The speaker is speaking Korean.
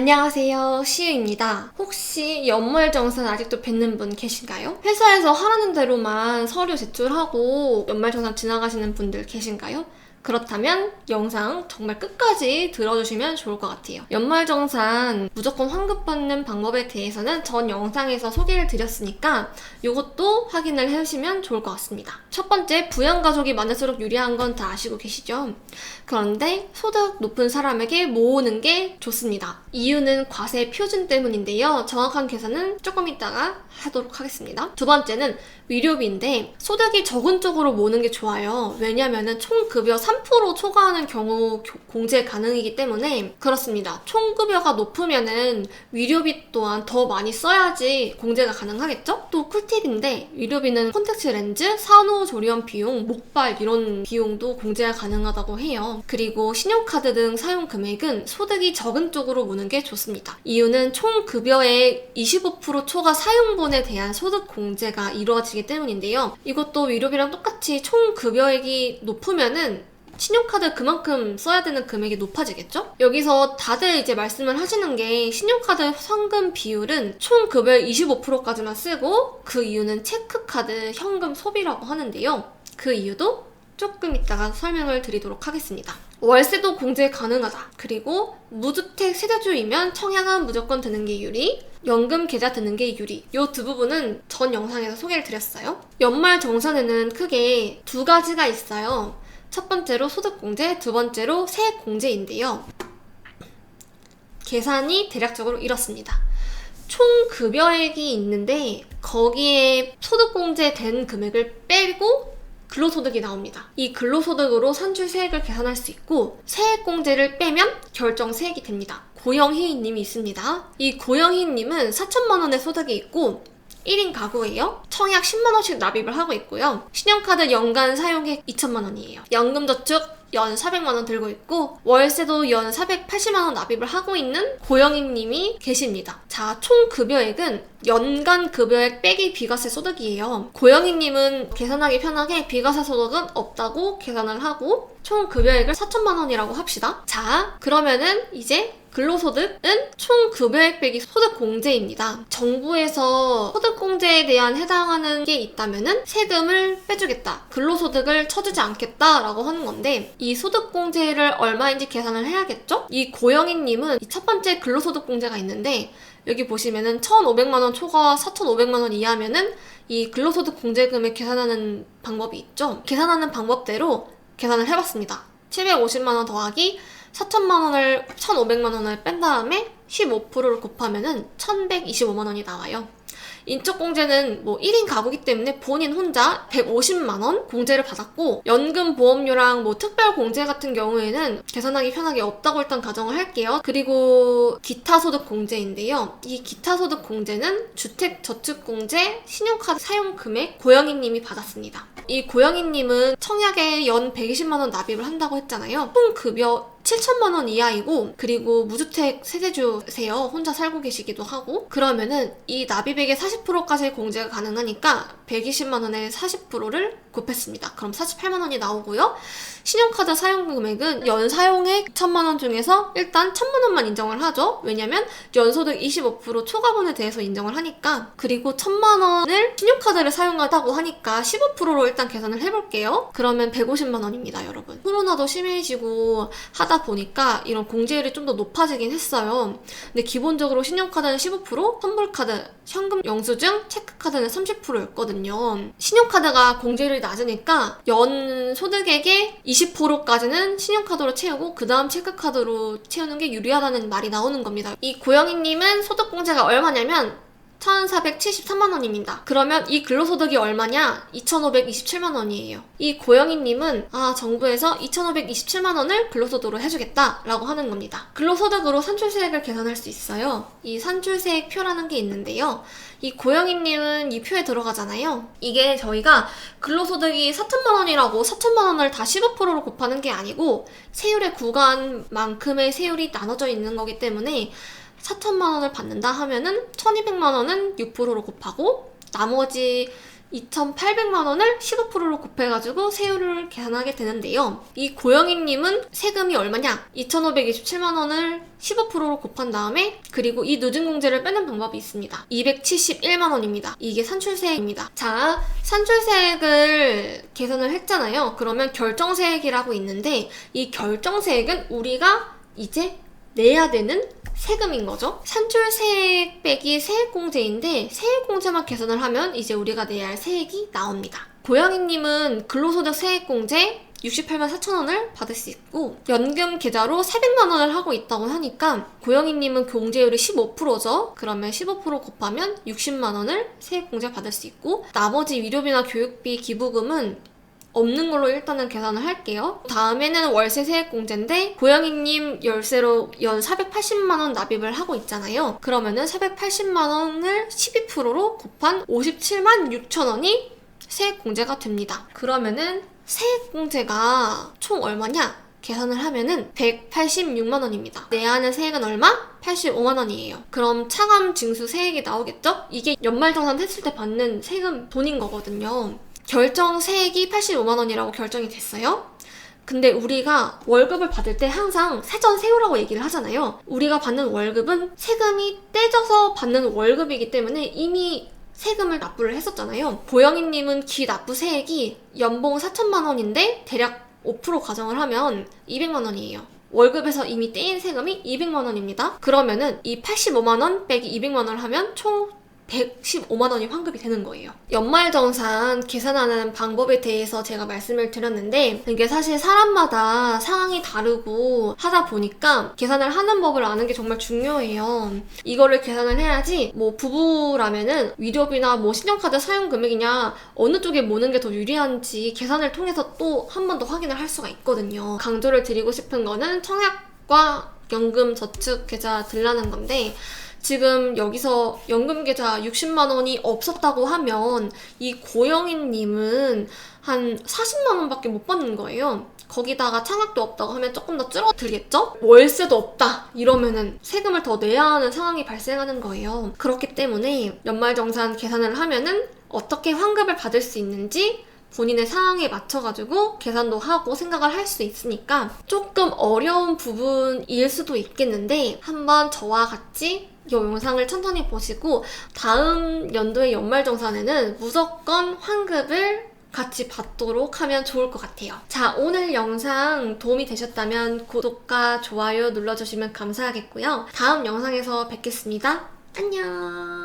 안녕하세요, 시유입니다. 혹시 연말정산 아직도 뱉는 분 계신가요? 회사에서 하라는 대로만 서류 제출하고 연말정산 지나가시는 분들 계신가요? 그렇다면 영상 정말 끝까지 들어주시면 좋을 것 같아요. 연말정산 무조건 환급받는 방법에 대해서는 전 영상에서 소개를 드렸으니까 이것도 확인을 해주시면 좋을 것 같습니다. 첫 번째, 부양가족이 많을수록 유리한 건 다 아시고 계시죠? 그런데 소득 높은 사람에게 모으는 게 좋습니다. 이유는 과세 표준 때문인데요. 정확한 계산은 조금 이따가 하도록 하겠습니다. 두 번째는 위료비인데 소득이 적은 쪽으로 모으는 게 좋아요. 왜냐면은 총급여 3% 초과하는 경우 공제 가능이기 때문에 그렇습니다. 총급여가 높으면은 위료비 또한 더 많이 써야지 공제가 가능하겠죠? 또 꿀팁인데 위료비는 콘택트 렌즈, 산후조리원 비용, 목발 이런 비용도 공제가 가능하다고 해요. 그리고 신용카드 등 사용 금액은 소득이 적은 쪽으로 모으는 게 좋습니다. 이유는 총급여의 25% 초과 사용분에 대한 소득 공제가 이루어지기 때문인데요. 이것도 위료비랑 똑같이 총급여액이 높으면은 신용카드 그만큼 써야 되는 금액이 높아지겠죠? 여기서 다들 이제 말씀을 하시는 게 신용카드 현금 비율은 총급여의 25%까지만 쓰고 그 이유는 체크카드 현금 소비라고 하는데요. 그 이유도 조금 이따가 설명을 드리도록 하겠습니다. 월세도 공제 가능하다. 그리고 무주택 세대주이면 청약은 무조건 드는 게 유리, 연금 계좌 드는 게 유리. 이 두 부분은 전 영상에서 소개를 드렸어요. 연말 정산에는 크게 두 가지가 있어요. 첫 번째로 소득공제, 두 번째로 세액공제인데요. 계산이 대략적으로 이렇습니다. 총 급여액이 있는데 거기에 소득공제 된 금액을 빼고 근로소득이 나옵니다. 이 근로소득으로 산출세액을 계산할 수 있고 세액공제를 빼면 결정세액이 됩니다. 고영희님이 있습니다. 이 고영희님은 4천만 원의 소득이 있고 1인 가구예요. 청약 10만 원씩 납입을 하고 있고요. 신용카드 연간 사용액 2천만 원이에요. 연금저축 연 400만 원 들고 있고 월세도 연 480만 원 납입을 하고 있는 고영희님이 계십니다. 자, 총 급여액은 연간 급여액 빼기 비과세 소득이에요. 고영희님은 계산하기 편하게 비과세 소득은 없다고 계산을 하고 총 급여액을 4천만 원이라고 합시다. 자, 그러면은 이제 근로소득은 총 급여액 빼기 소득공제입니다. 정부에서 소득공제에 대한 해당하는 게 있다면은 세금을 빼주겠다, 근로소득을 쳐주지 않겠다라고 하는 건데 이 소득공제를 얼마인지 계산을 해야겠죠? 이 고영희님은 첫 번째 근로소득공제가 있는데 여기 보시면은 1,500만 원 초과 4,500만 원 이하면은 이 근로소득 공제금액 계산하는 방법이 있죠. 계산하는 방법대로 계산을 해봤습니다. 750만 원 더하기 4천만 원을 1,500만 원을 뺀 다음에 15%를 곱하면은 1,125만 원이 나와요. 인적공제는 1인 가구기 때문에 본인 혼자 150만 원 공제를 받았고 연금 보험료랑 특별공제 같은 경우에는 계산하기 편하게 없다고 일단 가정을 할게요. 그리고 기타소득공제인데요. 이 기타소득공제는 주택저축공제, 신용카드 사용금액 고영희님이 받았습니다. 이 고영희님은 청약에 연 120만 원 납입을 한다고 했잖아요. 총 급여 7천만 원 이하이고 그리고 무주택 세대주세요. 혼자 살고 계시기도 하고 그러면은 이 납입액의 40%까지 공제가 가능하니까 120만 원에 40%를 곱했습니다. 그럼 48만 원이 나오고요. 신용카드 사용 금액은 연 사용액 2천만 원 중에서 일단 1,000만 원만 인정을 하죠. 왜냐면 연소득 25% 초과분에 대해서 인정을 하니까. 그리고 1,000만 원을 신용카드를 사용하다고 하니까 15%로 일단 계산을 해볼게요. 그러면 150만 원입니다, 여러분. 코로나도 심해지고 하다 보니까 이런 공제율이 좀 더 높아지긴 했어요. 근데 기본적으로 신용카드는 15%, 선불카드, 현금 영수증, 체크카드는 30%였거든요. 신용카드가 공제율이 낮으니까 연 소득액의 20%까지는 신용카드로 채우고 그 다음 체크카드로 채우는 게 유리하다는 말이 나오는 겁니다. 이 고영희님은 소득공제가 얼마냐면 1,473만 원입니다. 그러면 이 근로소득이 얼마냐? 2,527만 원이에요. 이 고영희님은 정부에서 2,527만 원을 근로소득으로 해주겠다라고 하는 겁니다. 근로소득으로 산출세액을 계산할 수 있어요. 이 산출세액 표라는 게 있는데요. 이 고영희님은 이 표에 들어가잖아요. 이게 저희가 근로소득이 4천만 원이라고 4천만 원을 다 15%로 곱하는 게 아니고 세율의 구간만큼의 세율이 나눠져 있는 거기 때문에 4천만 원을 받는다 하면은 1,200만 원은 6%로 곱하고 나머지 2,800만 원을 15%로 곱해가지고 세율을 계산하게 되는데요. 이 고영희님은 세금이 얼마냐? 2,527만 원을 15%로 곱한 다음에 그리고 이 누진공제를 빼는 방법이 있습니다. 271만 원입니다. 이게 산출세액입니다. 자, 산출세액을 계산을 했잖아요. 그러면 결정세액이라고 있는데 이 결정세액은 우리가 이제 내야 되는 세금인 거죠. 산출세액 빼기 세액공제인데 세액공제만 계산을 하면 이제 우리가 내야 할 세액이 나옵니다. 고양이님은 근로소득 세액공제 68만 4천 원을 받을 수 있고 연금 계좌로 400만 원을 하고 있다고 하니까 고영희님은 공제율이 15%죠. 그러면 15% 곱하면 60만 원을 세액공제 받을 수 있고 나머지 위료비나 교육비 기부금은 없는 걸로 일단은 계산을 할게요. 다음에는 월세 세액공제인데 고양이님 열세로 연 480만 원 납입을 하고 있잖아요. 그러면은 480만 원을 12%로 곱한 57만 6천 원이 세액공제가 됩니다. 그러면은 세액공제가 총 얼마냐? 계산을 하면은 186만 원입니다. 내야 하는 세액은 얼마? 85만 원이에요. 그럼 차감 징수 세액이 나오겠죠? 이게 연말정산 했을 때 받는 세금 돈인 거거든요. 결정 세액이 85만 원이라고 결정이 됐어요. 근데 우리가 월급을 받을 때 항상 사전 세후라고 얘기를 하잖아요. 우리가 받는 월급은 세금이 떼져서 받는 월급이기 때문에 이미 세금을 납부를 했었잖아요. 고영희님은 기납부 세액이 연봉 4천만 원인데 대략 5% 가정을 하면 200만 원이에요. 월급에서 이미 떼인 세금이 200만 원입니다. 그러면은 이 85만 원 빼기 200만 원을 하면 총 115만 원이 환급이 되는 거예요. 연말정산 계산하는 방법에 대해서 제가 말씀을 드렸는데 이게 사실 사람마다 상황이 다르고 하다 보니까 계산을 하는 법을 아는 게 정말 중요해요. 이거를 계산을 해야지 뭐 부부라면은 위료비나 뭐 신용카드 사용 금액이냐 어느 쪽에 모는 게 더 유리한지 계산을 통해서 또 한 번 더 확인을 할 수가 있거든요. 강조를 드리고 싶은 거는 청약과 연금 저축 계좌들라는 건데 지금 여기서 연금계좌 60만 원이 없었다고 하면 이 고영희님은 한 40만 원밖에 못 받는 거예요. 거기다가 창학도 없다고 하면 조금 더 줄어들겠죠? 월세도 없다 이러면은 세금을 더 내야 하는 상황이 발생하는 거예요. 그렇기 때문에 연말정산 계산을 하면은 어떻게 환급을 받을 수 있는지 본인의 상황에 맞춰가지고 계산도 하고 생각을 할 수 있으니까 조금 어려운 부분일 수도 있겠는데 한번 저와 같이 이 영상을 천천히 보시고 다음 연도의 연말정산에는 무조건 환급을 같이 받도록 하면 좋을 것 같아요. 자, 오늘 영상 도움이 되셨다면 구독과 좋아요 눌러주시면 감사하겠고요. 다음 영상에서 뵙겠습니다. 안녕.